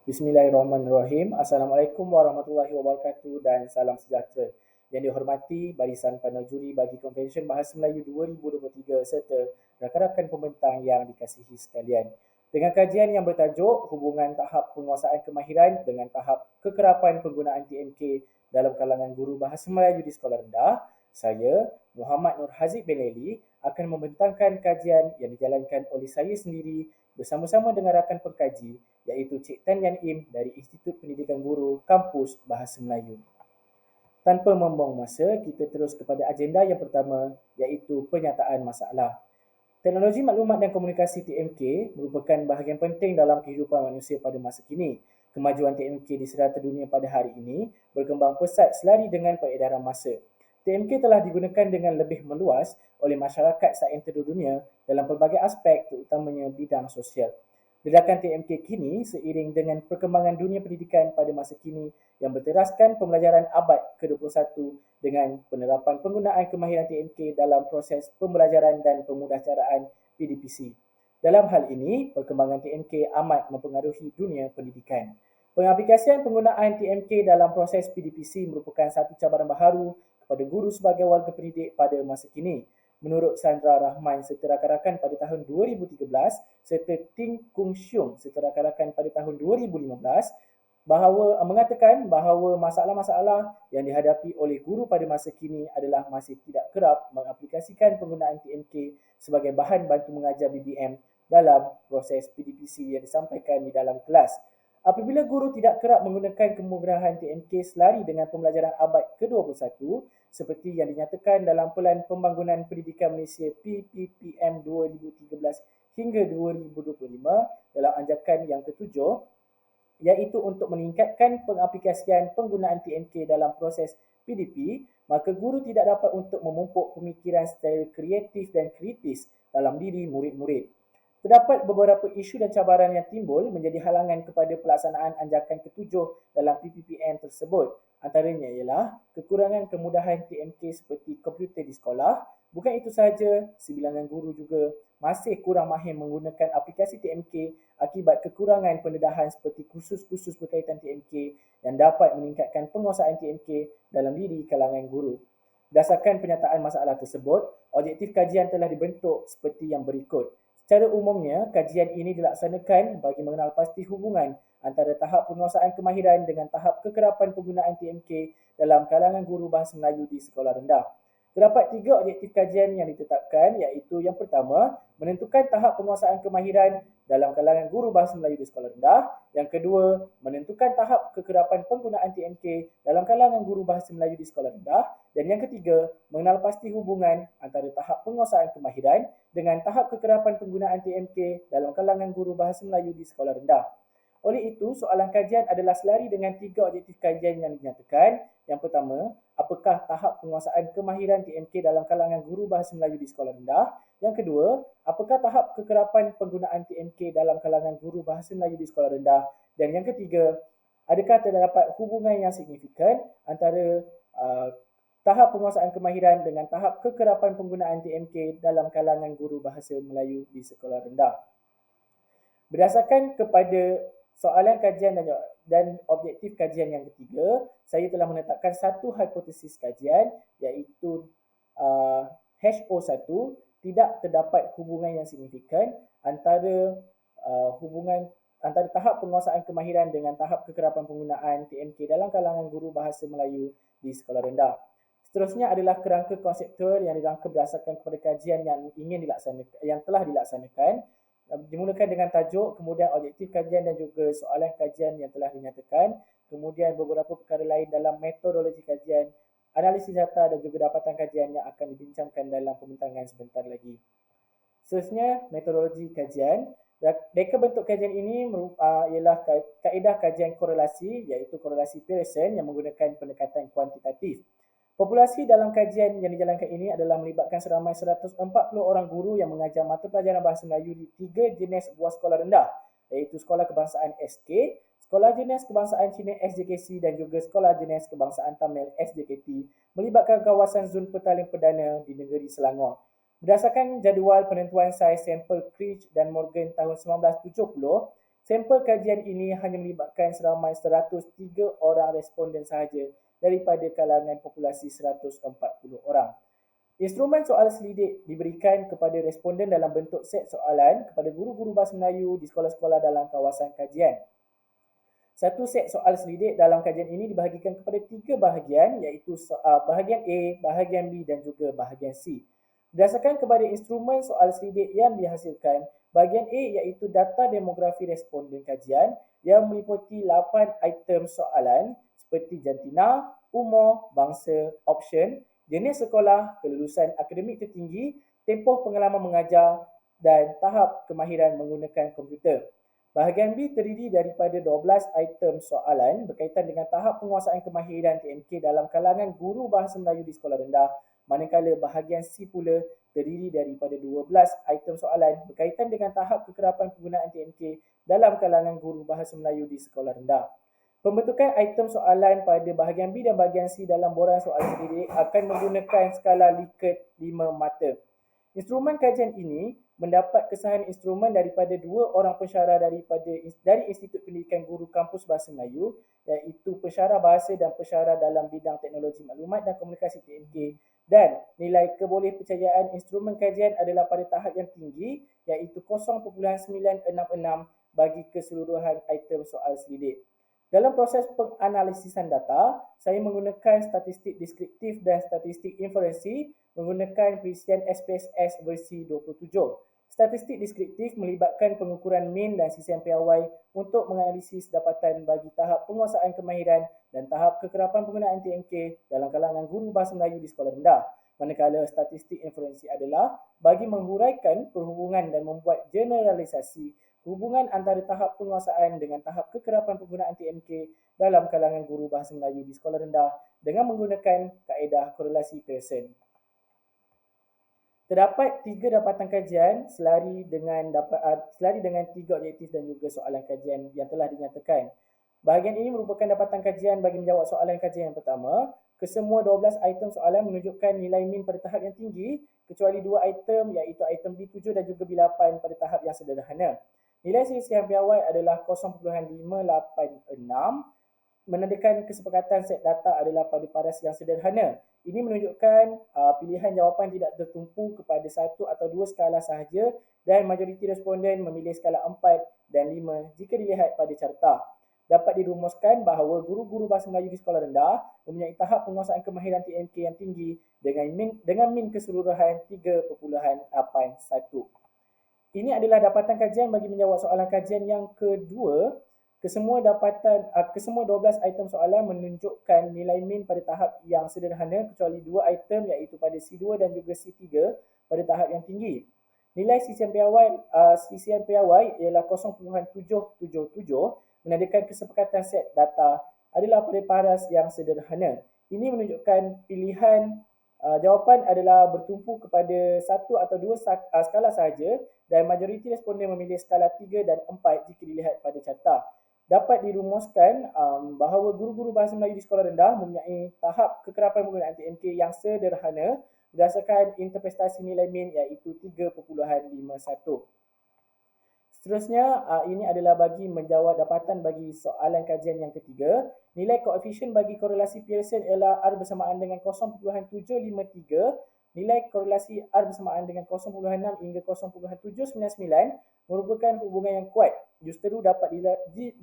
Bismillahirrahmanirrahim. Assalamualaikum warahmatullahi wabarakatuh dan salam sejahtera. Yang dihormati Barisan Panel Juri bagi Konvensyen Bahasa Melayu 2023 serta rakan-rakan pembentang yang dikasihi sekalian. Dengan kajian yang bertajuk Hubungan Tahap Penguasaan Kemahiran dengan Tahap Kekerapan Penggunaan TMK dalam kalangan guru Bahasa Melayu di sekolah rendah, saya, Muhammad Nur Haziq Beleli, akan membentangkan kajian yang dijalankan oleh saya sendiri bersama-sama dengan rakan pengkaji iaitu Cik Tan Yan Im dari Institut Pendidikan Guru Kampus Bahasa Melayu. Tanpa membuang masa, kita terus kepada agenda yang pertama iaitu penyataan masalah. Teknologi Maklumat dan Komunikasi TMK merupakan bahagian penting dalam kehidupan manusia pada masa kini. Kemajuan TMK di serata dunia pada hari ini berkembang pesat selari dengan peredaran masa. TMK telah digunakan dengan lebih meluas oleh masyarakat seantero dunia dalam pelbagai aspek terutamanya bidang sosial. Ledakan TMK kini seiring dengan perkembangan dunia pendidikan pada masa kini yang berteraskan pembelajaran abad ke-21 dengan penerapan penggunaan kemahiran TMK dalam proses pembelajaran dan pemudahcaraan PDPC. Dalam hal ini, perkembangan TMK amat mempengaruhi dunia pendidikan. Pengaplikasian penggunaan TMK dalam proses PDPC merupakan satu cabaran baharu kepada guru sebagai warga pendidik pada masa kini. Menurut Sandra Rahman serta rakan-rakan pada tahun 2013 serta Ting Kung Siong serta rakan-rakan pada tahun 2015 mengatakan bahawa masalah-masalah yang dihadapi oleh guru pada masa kini adalah masih tidak kerap mengaplikasikan penggunaan TMK sebagai bahan bantu mengajar BBM dalam proses PDPC yang disampaikan di dalam kelas. Apabila guru tidak kerap menggunakan kemudahan TMK selari dengan pembelajaran abad ke-21 seperti yang dinyatakan dalam Pelan Pembangunan Pendidikan Malaysia PPPM 2013 hingga 2025 dalam anjakan yang ketujuh, iaitu untuk meningkatkan pengaplikasian penggunaan TMK dalam proses PDP, maka guru tidak dapat untuk memupuk pemikiran secara kreatif dan kritis dalam diri murid-murid. Terdapat beberapa isu dan cabaran yang timbul menjadi halangan kepada pelaksanaan anjakan ketujuh dalam PPPM tersebut. Antaranya ialah kekurangan kemudahan TMK seperti komputer di sekolah. Bukan itu sahaja, sebilangan guru juga masih kurang mahir menggunakan aplikasi TMK akibat kekurangan pendedahan seperti kursus-kursus berkaitan TMK yang dapat meningkatkan penguasaan TMK dalam diri kalangan guru. Berdasarkan penyataan masalah tersebut, objektif kajian telah dibentuk seperti yang berikut. Secara umumnya, kajian ini dilaksanakan bagi mengenal pasti hubungan antara tahap penguasaan kemahiran dengan tahap kekerapan penggunaan TMK dalam kalangan guru Bahasa Melayu di sekolah rendah. Terdapat 3 objektif kajian yang ditetapkan iaitu yang pertama, menentukan tahap penguasaan kemahiran dalam kalangan guru Bahasa Melayu di sekolah rendah. Yang kedua, menentukan tahap kekerapan penggunaan TMK dalam kalangan guru Bahasa Melayu di sekolah rendah. Dan yang ketiga, mengenal pasti hubungan antara tahap penguasaan kemahiran dengan tahap kekerapan penggunaan TMK dalam kalangan guru Bahasa Melayu di sekolah rendah. Oleh itu, soalan kajian adalah selari dengan 3 objektif kajian yang dinyatakan. Yang pertama, apakah tahap penguasaan kemahiran TMK dalam kalangan guru Bahasa Melayu di sekolah rendah? Yang kedua, apakah tahap kekerapan penggunaan TMK dalam kalangan guru Bahasa Melayu di sekolah rendah? Dan yang ketiga, adakah terdapat hubungan yang signifikan antara tahap penguasaan kemahiran dengan tahap kekerapan penggunaan TMK dalam kalangan guru Bahasa Melayu di sekolah rendah? Berdasarkan kepada soalan kajian dan objektif kajian yang ketiga, saya telah menetapkan satu hipotesis kajian iaitu HO1, tidak terdapat hubungan yang signifikan antara tahap penguasaan kemahiran dengan tahap kekerapan penggunaan TMK dalam kalangan guru Bahasa Melayu di sekolah rendah. Seterusnya adalah kerangka konseptual yang dirangka berdasarkan kepada kajian yang telah dilaksanakan. Dimulakan dengan tajuk, kemudian objektif kajian dan juga soalan kajian yang telah dinyatakan, kemudian beberapa perkara lain dalam metodologi kajian, analisis data dan juga dapatan kajian yang akan dibincangkan dalam pembentangan sebentar lagi. Seterusnya, metodologi kajian. Reka bentuk kajian ini ialah kaedah kajian korelasi, iaitu korelasi Pearson yang menggunakan pendekatan kuantitatif. Populasi dalam kajian yang dijalankan ini adalah melibatkan seramai 140 orang guru yang mengajar mata pelajaran Bahasa Melayu di 3 jenis buah sekolah rendah, iaitu Sekolah Kebangsaan SK, Sekolah Jenis Kebangsaan Cina SJKC dan juga Sekolah Jenis Kebangsaan Tamil SJKT, melibatkan kawasan zon petaling perdana di negeri Selangor. Berdasarkan jadual penentuan saiz sampel Creech dan Morgan tahun 1970, Sampel kajian ini hanya melibatkan seramai 103 orang responden sahaja daripada kalangan populasi 140 orang. Instrumen soal selidik diberikan kepada responden dalam bentuk set soalan kepada guru-guru bahasa Melayu di sekolah-sekolah dalam kawasan kajian. Satu set soal selidik dalam kajian ini dibahagikan kepada 3 bahagian, iaitu bahagian A, bahagian B dan juga bahagian C. Berdasarkan kepada instrumen soal selidik yang dihasilkan, bahagian A iaitu data demografi responden kajian yang meliputi 8 item soalan seperti jantina, umur, bangsa, option, jenis sekolah, kelulusan akademik tertinggi, tempoh pengalaman mengajar dan tahap kemahiran menggunakan komputer. Bahagian B terdiri daripada 12 item soalan berkaitan dengan tahap penguasaan kemahiran TMK dalam kalangan guru bahasa Melayu di sekolah rendah, manakala bahagian C pula terdiri daripada 12 item soalan berkaitan dengan tahap kekerapan penggunaan TMK dalam kalangan guru bahasa Melayu di sekolah rendah. Pembentukan item soalan pada bahagian B dan bahagian C dalam borang soal sendiri akan menggunakan skala Likert 5 mata. Instrumen kajian ini mendapat kesahan instrumen daripada 2 orang pensyarah dari Institut Pendidikan Guru Kampus Bahasa Melayu, iaitu pensyarah bahasa dan pensyarah dalam bidang teknologi maklumat dan komunikasi TMK, dan nilai kebolehpercayaan instrumen kajian adalah pada tahap yang tinggi, iaitu 0.966 bagi keseluruhan item soal selidik. Dalam proses penganalisisan data, saya menggunakan statistik deskriptif dan statistik inferensi menggunakan perisian SPSS versi 27. Statistik deskriptif melibatkan pengukuran min dan sisian piawai untuk menganalisis dapatan bagi tahap penguasaan kemahiran dan tahap kekerapan penggunaan TMK dalam kalangan guru bahasa Melayu di sekolah rendah. Manakala statistik inferensi adalah bagi menghuraikan perhubungan dan membuat generalisasi hubungan antara tahap penguasaan dengan tahap kekerapan penggunaan TMK dalam kalangan guru bahasa Melayu di sekolah rendah dengan menggunakan kaedah korelasi Pearson. Terdapat 3 dapatan kajian selari dengan 3 objektif dan juga soalan kajian yang telah dinyatakan. Bahagian ini merupakan dapatan kajian bagi menjawab soalan kajian yang pertama. Kesemua 12 item soalan menunjukkan nilai min pada tahap yang tinggi, kecuali 2 item iaitu item B7 dan juga B8 pada tahap yang sederhana. Nilai sisihan piawai adalah 0.586, menandakan kesepakatan set data adalah pada paras yang sederhana. Ini menunjukkan pilihan jawapan tidak tertumpu kepada satu atau dua skala sahaja dan majoriti responden memilih skala 4 dan 5 jika dilihat pada carta. Dapat dirumuskan bahawa guru-guru bahasa Melayu di sekolah rendah mempunyai tahap penguasaan kemahiran TMK yang tinggi dengan min keseluruhan 3.81. Ini adalah dapatan kajian bagi menjawab soalan kajian yang kedua. Kesemua 12 item soalan menunjukkan nilai min pada tahap yang sederhana kecuali 2 item iaitu pada C2 dan juga C3 pada tahap yang tinggi. Nilai sisian piawai ialah 0.777, menandakan kesepakatan set data adalah pada paras yang sederhana. Ini menunjukkan pilihan jawapan adalah bertumpu kepada satu atau dua skala sahaja dan majoriti responden memilih skala 3 dan 4 jika dilihat pada carta. Dapat dirumuskan bahawa guru-guru bahasa Melayu di sekolah rendah mempunyai tahap kekerapan penggunaan TMK yang sederhana berdasarkan interpretasi nilai min iaitu 3.51. Seterusnya, ini adalah bagi menjawab dapatan bagi soalan kajian yang ketiga. Nilai koefisien bagi korelasi Pearson ialah R bersamaan dengan 0.753. Nilai korelasi R bersamaan dengan 0.6 hingga 0.799 merupakan hubungan yang kuat. Justeru dapat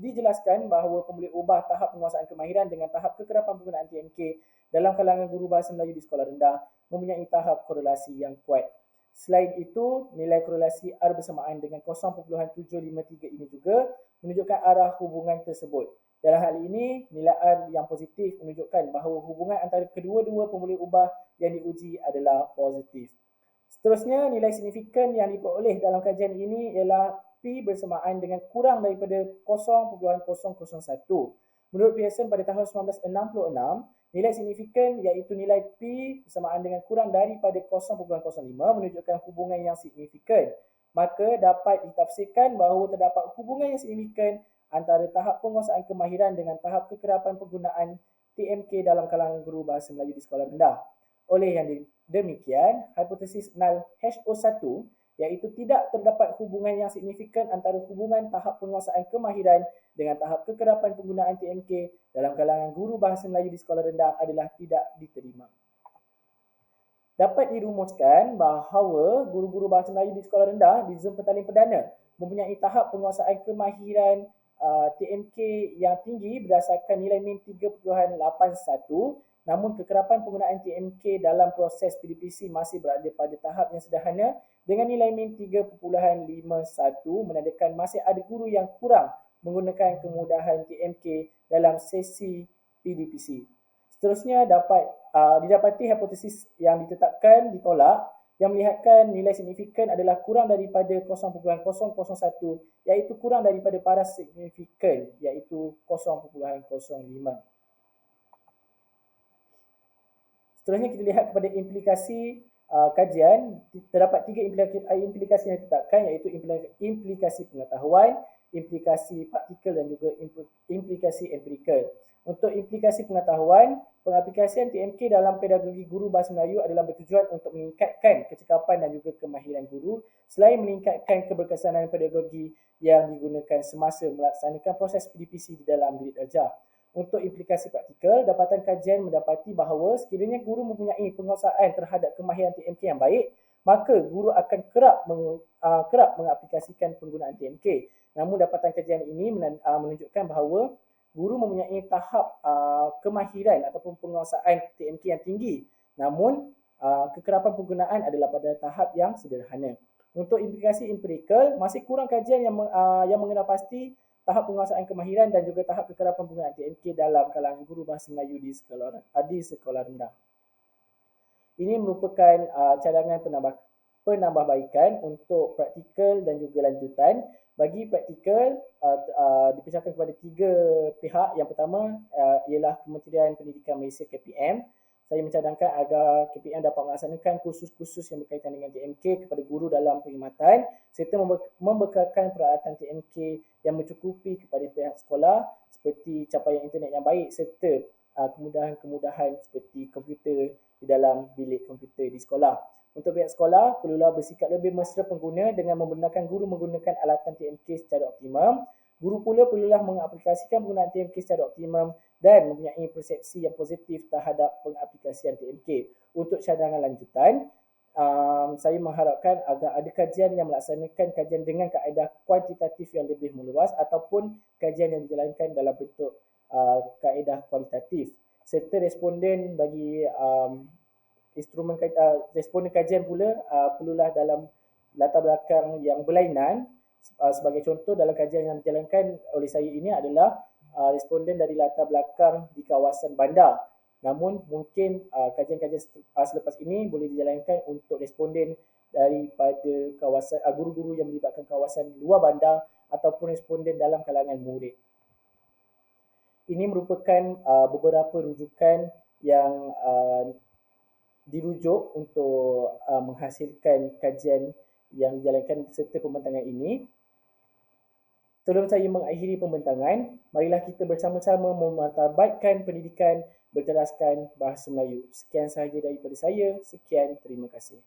dijelaskan bahawa pemboleh ubah tahap penguasaan kemahiran dengan tahap kekerapan penggunaan TMK dalam kalangan guru bahasa Melayu di sekolah rendah mempunyai tahap korelasi yang kuat. Selain itu, nilai korelasi R bersamaan dengan 0.753 ini juga menunjukkan arah hubungan tersebut. Dalam hal ini, nilai R yang positif menunjukkan bahawa hubungan antara kedua-dua pemboleh ubah yang diuji adalah positif. Seterusnya, nilai signifikan yang diperoleh dalam kajian ini ialah P bersamaan dengan kurang daripada 0.001. Menurut Pearson pada tahun 1966, nilai signifikan iaitu nilai P bersamaan dengan kurang daripada 0.05 menunjukkan hubungan yang signifikan. Maka dapat ditafsirkan bahawa terdapat hubungan yang signifikan antara tahap penguasaan kemahiran dengan tahap kekerapan penggunaan TMK dalam kalangan guru bahasa Melayu di sekolah rendah. Oleh yang demikian, hipotesis null HO1 iaitu tidak terdapat hubungan yang signifikan antara hubungan tahap penguasaan kemahiran dengan tahap kekerapan penggunaan TMK dalam kalangan guru bahasa Melayu di sekolah rendah adalah tidak diterima. Dapat dirumuskan bahawa guru-guru bahasa Melayu di sekolah rendah di zon petaling perdana mempunyai tahap penguasaan kemahiran TMK yang tinggi berdasarkan nilai min 3.81, namun kekerapan penggunaan TMK dalam proses PDPC masih berada pada tahap yang sederhana dengan nilai min 3.51, menandakan masih ada guru yang kurang menggunakan kemudahan TMK dalam sesi PDPC. Seterusnya didapati hipotesis yang ditetapkan ditolak yang melihatkan nilai signifikan adalah kurang daripada 0.001 iaitu kurang daripada paras signifikan iaitu 0.05. Seterusnya kita lihat kepada implikasi kajian. Terdapat 3 implikasi yang ditetapkan iaitu implikasi pengetahuan, implikasi praktikal dan juga implikasi empirikal. Untuk implikasi pengetahuan, pengaplikasian TMK dalam pedagogi guru bahasa Melayu adalah bertujuan untuk meningkatkan kecekapan dan juga kemahiran guru selain meningkatkan keberkesanan pedagogi yang digunakan semasa melaksanakan proses PDPC di dalam bilik darjah. Untuk implikasi praktikal, dapatan kajian mendapati bahawa sekiranya guru mempunyai penguasaan terhadap kemahiran TMK yang baik, maka guru akan kerap mengaplikasikan penggunaan TMK. Namun dapatan kajian ini menunjukkan bahawa guru mempunyai tahap kemahiran ataupun penguasaan TMK yang tinggi, namun kekerapan penggunaan adalah pada tahap yang sederhana. Untuk implikasi empirikal, masih kurang kajian yang mengenal pasti tahap penguasaan kemahiran dan juga tahap kekerapan penggunaan TMK dalam kalangan guru bahasa Melayu di sekolah rendah. Ini merupakan cadangan penambahbaikan untuk praktikal dan juga lanjutan. Bagi praktikal, dipecahkan kepada 3 pihak. Yang pertama ialah Kementerian Pendidikan Malaysia KPM. Saya mencadangkan agar KPM dapat melaksanakan kursus-kursus yang berkaitan dengan TMK kepada guru dalam perkhidmatan serta membekalkan peralatan TMK yang mencukupi kepada pihak sekolah seperti capaian internet yang baik serta kemudahan-kemudahan seperti komputer di dalam bilik komputer di sekolah. Untuk pihak sekolah, perlulah bersikap lebih mesra pengguna dengan membenarkan guru menggunakan alatan TMK secara optimum. Guru pula perlulah mengaplikasikan penggunaan TMK secara optimum dan mempunyai persepsi yang positif terhadap pengaplikasian TMK. Untuk cadangan lanjutan, saya mengharapkan agar ada kajian yang melaksanakan kajian dengan kaedah kuantitatif yang lebih meluas ataupun kajian yang dijalankan dalam bentuk kaedah kualitatif. Serta responden bagi responden kajian pula perlulah dalam latar belakang yang berlainan. Sebagai contoh, dalam kajian yang dijalankan oleh saya ini adalah responden dari latar belakang di kawasan bandar. Namun mungkin kajian-kajian selepas ini boleh dijalankan untuk responden daripada kawasan guru-guru yang melibatkan kawasan luar bandar ataupun responden dalam kalangan murid. Ini merupakan beberapa rujukan yang dirujuk untuk menghasilkan kajian yang dijalankan serta pembentangan ini. Sebelum saya mengakhiri pembentangan, marilah kita bersama-sama memartabatkan pendidikan berteraskan bahasa Melayu. Sekian sahaja daripada saya. Sekian, terima kasih.